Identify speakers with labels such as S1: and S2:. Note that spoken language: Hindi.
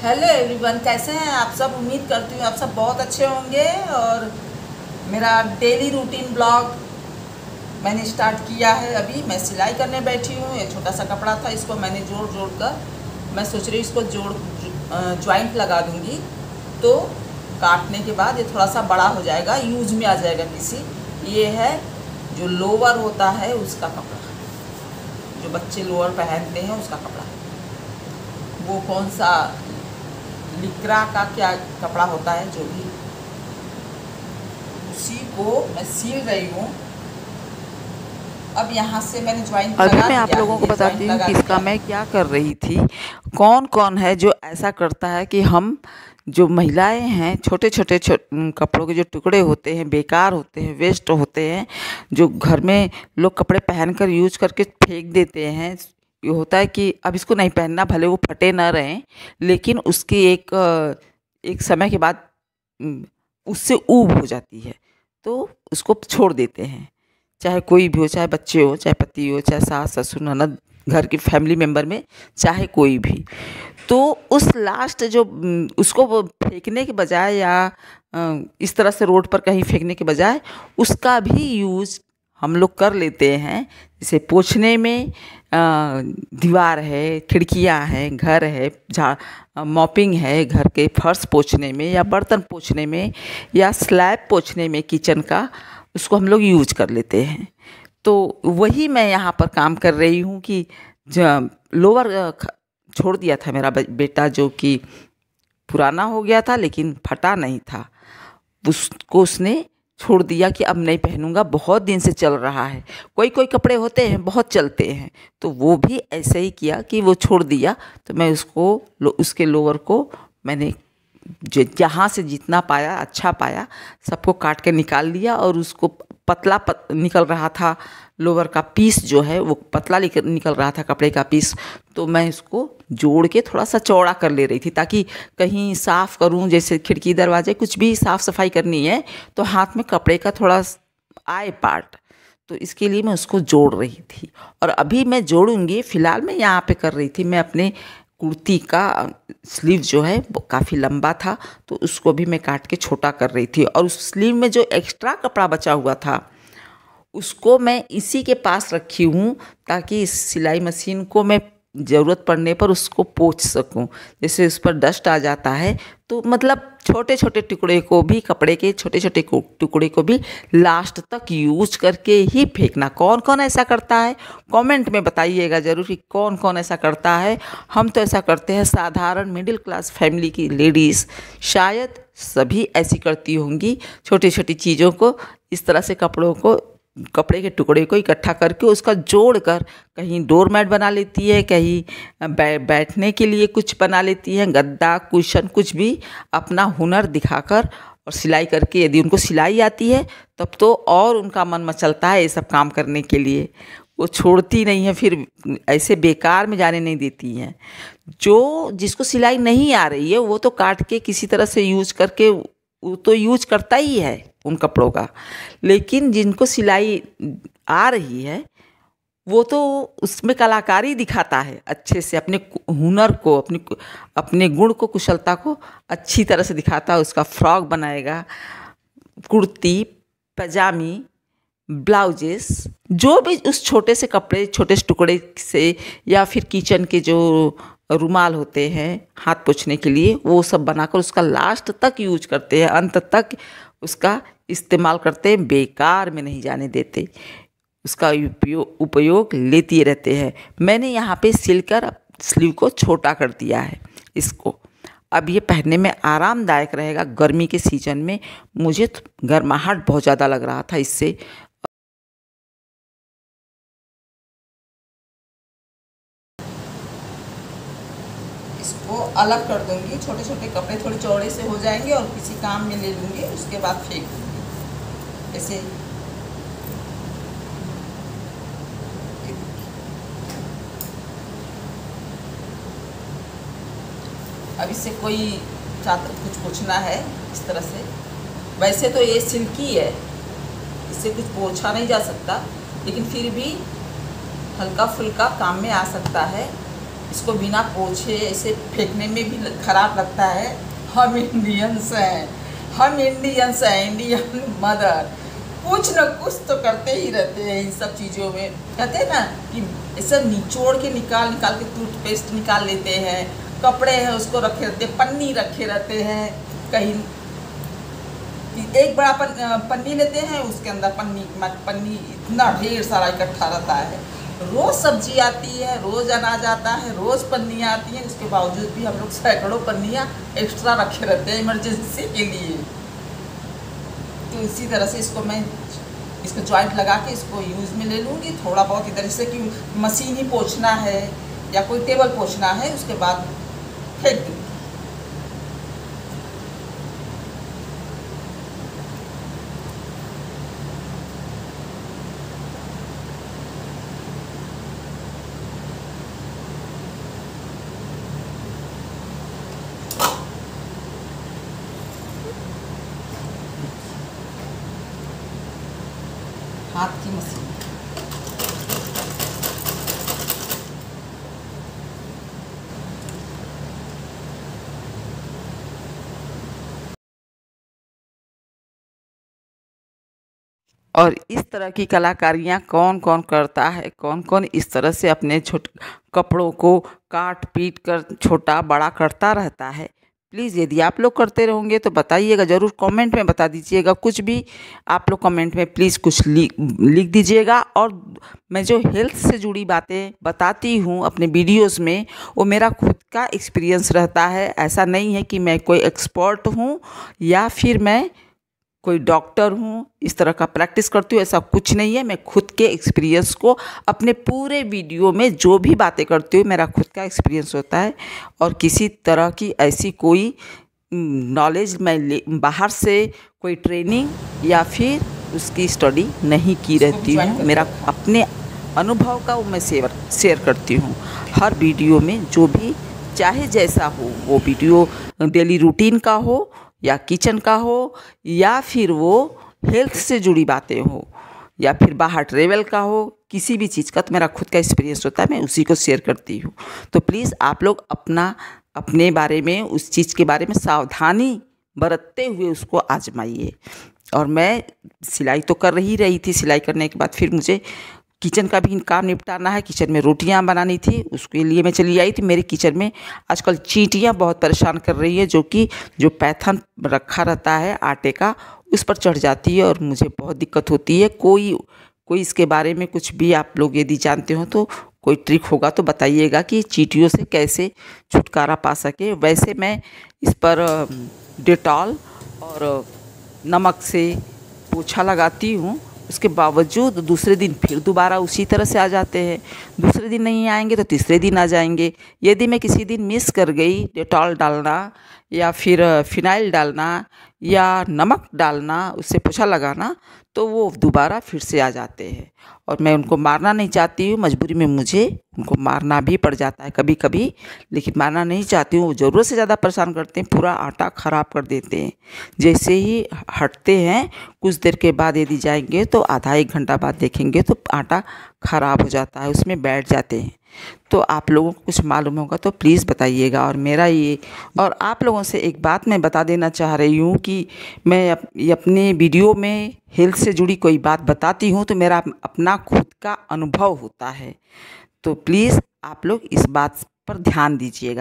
S1: हेलो एवरीवन, कैसे हैं आप सब। उम्मीद करती हूँ आप सब बहुत अच्छे होंगे। और मेरा डेली रूटीन ब्लॉग मैंने स्टार्ट किया है। अभी मैं सिलाई करने बैठी हूँ। ये छोटा सा कपड़ा था, इसको मैंने जोड़ कर मैं सोच रही हूँ इसको जॉइंट लगा दूँगी, तो काटने के बाद ये थोड़ा सा बड़ा हो जाएगा, यूज में आ जाएगा किसी। ये है जो लोअर होता है उसका कपड़ा, जो बच्चे लोअर पहनते हैं उसका कपड़ा। वो कौन सा लिक्रा का क्या कपड़ा होता है, जो भी, उसी को मैं सिल रही हूँ। अब यहाँ से मैंने ज्वाइंट लगा दिया।
S2: अभी मैं आप लोगों को बताती हूँ कि इसका मैं क्या कर रही थी। कौन कौन है जो ऐसा करता है कि हम जो महिलाएं हैं, छोटे छोटे कपड़ों के जो टुकड़े होते हैं, बेकार होते हैं, वेस्ट होते हैं, जो घर में लोग कपड़े पहनकर यूज करके फेंक देते हैं। ये होता है कि अब इसको नहीं पहनना, भले वो फटे ना रहें, लेकिन उसकी एक समय के बाद उससे ऊब हो जाती है, तो उसको छोड़ देते हैं। चाहे कोई भी हो, चाहे बच्चे हो, चाहे पति हो, चाहे सास ससुर ननद, घर की फैमिली मेम्बर में चाहे कोई भी, तो उस लास्ट जो उसको वो फेंकने के बजाय या इस तरह से रोड पर कहीं फेंकने के बजाय उसका भी यूज़ हम लोग कर लेते हैं। जैसे पोंछने में, दीवार है, खिड़कियां हैं, घर है, मॉपिंग है, घर के फर्श पोंछने में या बर्तन पोंछने में या स्लैब पोंछने में किचन का, उसको हम लोग यूज कर लेते हैं। तो वही मैं यहाँ पर काम कर रही हूँ कि लोअर छोड़ दिया था मेरा बेटा, जो कि पुराना हो गया था लेकिन फटा नहीं था, उसको उसने छोड़ दिया कि अब नहीं पहनूंगा, बहुत दिन से चल रहा है। कोई कोई कपड़े होते हैं बहुत चलते हैं, तो वो भी ऐसे ही किया कि वो छोड़ दिया। तो मैं उसके लोअर को मैंने जहाँ से जितना पाया, अच्छा पाया, सबको काट के निकाल लिया। और उसको पतला निकल रहा था, लोअर का पीस जो है वो पतला निकल रहा था, कपड़े का पीस। तो मैं इसको जोड़ के थोड़ा सा चौड़ा कर ले रही थी, ताकि कहीं साफ़ करूं, जैसे खिड़की दरवाजे कुछ भी साफ़ सफाई करनी है, तो हाथ में कपड़े का थोड़ा आए पार्ट, तो इसके लिए मैं उसको जोड़ रही थी। और अभी मैं जोड़ूंगी, फ़िलहाल मैं यहाँ पे कर रही थी, मैं अपने कुर्ती का स्लीव जो है वो काफ़ी लंबा था, तो उसको भी मैं काट के छोटा कर रही थी। और उस स्लीव में जो एक्स्ट्रा कपड़ा बचा हुआ था उसको मैं इसी के पास रखी हूँ, ताकि इस सिलाई मशीन को मैं ज़रूरत पड़ने पर उसको पोंछ सकूँ। जैसे उस पर डस्ट आ जाता है, तो मतलब छोटे छोटे टुकड़े को भी, कपड़े के छोटे छोटे टुकड़े को भी लास्ट तक यूज करके ही फेंकना। कौन कौन ऐसा करता है कमेंट में बताइएगा ज़रूर कि कौन कौन ऐसा करता है। हम तो ऐसा करते हैं, साधारण मिडिल क्लास फैमिली की लेडीज़ शायद सभी ऐसी करती होंगी। छोटी छोटी चीज़ों को इस तरह से, कपड़े के टुकड़े को इकट्ठा करके उसका जोड़कर कहीं डोरमैट बना लेती है, कहीं बैठने के लिए कुछ बना लेती हैं, गद्दा, कुशन, कुछ भी अपना हुनर दिखाकर और सिलाई करके। यदि उनको सिलाई आती है तब तो और उनका मन मचलता है ये सब काम करने के लिए, वो छोड़ती नहीं है, फिर ऐसे बेकार में जाने नहीं देती हैं। जिसको सिलाई नहीं आ रही है वो तो काट के किसी तरह से यूज करके, वो तो यूज करता ही है उन कपड़ों का। लेकिन जिनको सिलाई आ रही है वो तो उसमें कलाकारी दिखाता है, अच्छे से अपने हुनर को, अपने गुण को, कुशलता को अच्छी तरह से दिखाता है। उसका फ्रॉक बनाएगा, कुर्ती, पजामी, ब्लाउजेस, जो भी उस छोटे से कपड़े, छोटे से टुकड़े से, या फिर किचन के जो रुमाल होते हैं हाथ पोंछने के लिए, वो सब बनाकर उसका लास्ट तक यूज करते हैं, अंत तक उसका इस्तेमाल करते हैं, बेकार में नहीं जाने देते, उसका उपयोग लेते रहते हैं। मैंने यहाँ पे सिलकर स्लीव को छोटा कर दिया है इसको। अब ये पहनने में आरामदायक रहेगा। गर्मी के सीजन में मुझे गर्माहट बहुत ज़्यादा लग रहा था इससे।
S1: इसको अलग कर दूंगी, छोटे छोटे कपड़े थोड़े चौड़े से हो जाएंगे और किसी काम में ले लूँगी, उसके बाद फेंक दूँगी ऐसे। अब इससे कोई चादर कुछ पोंछना है इस तरह से, वैसे तो ये सिल्की है, इससे कुछ पोंछा नहीं जा सकता, लेकिन फिर भी हल्का फुल्का काम में आ सकता है। इसको बिना पोछे ऐसे फेंकने में भी खराब लगता है। हम इंडियंस हैं, इंडियन मदर कुछ न कुछ तो करते ही रहते हैं इन सब चीज़ों में। कहते हैं ना कि ऐसे निचोड़ के निकाल के टूथपेस्ट निकाल लेते हैं, कपड़े हैं उसको रखे रहते हैं, पन्नी रखे रहते हैं कहीं। एक बड़ा पन्नी लेते हैं, उसके अंदर पन्नी इतना ढेर सारा इकट्ठा रहता है। रोज़ सब्जी आती है, रोज़ अनाज आता है, रोज़ पन्नियाँ आती हैं, उसके बावजूद भी हम लोग सैकड़ों पन्नियाँ एक्स्ट्रा रखे रहते हैं इमरजेंसी के लिए। तो इसी तरह से इसको जॉइंट लगा के इसको यूज़ में ले लूँगी थोड़ा बहुत इधर से कि मशीन ही पोंछना है या कोई टेबल पोंछना है, उसके बाद फेंक दूँगी। हाथ की मशीन।
S2: और इस तरह की कलाकारियाँ कौन कौन करता है, कौन कौन इस तरह से अपने छोटे कपड़ों को काट पीट कर छोटा बड़ा करता रहता है। प्लीज़ यदि आप लोग करते रहोगे तो बताइएगा, ज़रूर कमेंट में बता दीजिएगा। कुछ भी आप लोग कमेंट में प्लीज़ कुछ लिख दीजिएगा। और मैं जो हेल्थ से जुड़ी बातें बताती हूँ अपने वीडियोस में, वो मेरा खुद का एक्सपीरियंस रहता है। ऐसा नहीं है कि मैं कोई एक्सपर्ट हूँ या फिर मैं कोई डॉक्टर हूँ, इस तरह का प्रैक्टिस करती हूँ, ऐसा कुछ नहीं है। मैं खुद के एक्सपीरियंस को अपने पूरे वीडियो में जो भी बातें करती हूँ मेरा खुद का एक्सपीरियंस होता है। और किसी तरह की ऐसी कोई नॉलेज मैं बाहर से कोई ट्रेनिंग या फिर उसकी स्टडी नहीं की रहती हूँ। मेरा अपने अनुभव का मैं शेयर करती हूँ हर वीडियो में। जो भी चाहे जैसा हो, वो वीडियो डेली रूटीन का हो या किचन का हो या फिर वो हेल्थ से जुड़ी बातें हो या फिर बाहर ट्रेवल का हो, किसी भी चीज़ का तो मेरा खुद का एक्सपीरियंस होता है, मैं उसी को शेयर करती हूँ। तो प्लीज़ आप लोग अपने बारे में, उस चीज़ के बारे में सावधानी बरतते हुए उसको आजमाइए। और मैं सिलाई तो कर ही रही थी। सिलाई करने के बाद फिर मुझे किचन का भी काम निपटाना है। किचन में रोटियां बनानी थी, उसके लिए मैं चली आई थी। मेरे किचन में आजकल चींटियां बहुत परेशान कर रही है, जो पैथन रखा रहता है आटे का, उस पर चढ़ जाती है और मुझे बहुत दिक्कत होती है। कोई इसके बारे में कुछ भी आप लोग यदि जानते हो तो कोई ट्रिक होगा तो बताइएगा कि चींटियों से कैसे छुटकारा पा सके। वैसे मैं इस पर डेटॉल और नमक से पोछा लगाती हूँ, उसके बावजूद दूसरे दिन फिर दोबारा उसी तरह से आ जाते हैं। दूसरे दिन नहीं आएंगे तो तीसरे दिन आ जाएंगे। यदि मैं किसी दिन मिस कर गई डेटॉल डालना या फिर फिनाइल डालना या नमक डालना, उससे पोछा लगाना, तो वो दोबारा फिर से आ जाते हैं। और मैं उनको मारना नहीं चाहती हूँ, मजबूरी में मुझे उनको मारना भी पड़ जाता है कभी कभी, लेकिन मारना नहीं चाहती हूँ। वो ज़रूरत से ज़्यादा परेशान करते हैं, पूरा आटा ख़राब कर देते हैं। जैसे ही हटते हैं कुछ देर के बाद यदि जाएंगे तो आधा एक घंटा बाद देखेंगे तो आटा ख़राब हो जाता है, उसमें बैठ जाते हैं। तो आप लोगों को कुछ मालूम होगा तो प्लीज़ बताइएगा। और आप लोगों से एक बात मैं बता देना चाह रही हूँ कि मैं अपने वीडियो में हेल्थ से जुड़ी कोई बात बताती हूँ तो मेरा अपना खुद का अनुभव होता है। तो प्लीज़ आप लोग इस बात पर ध्यान दीजिएगा।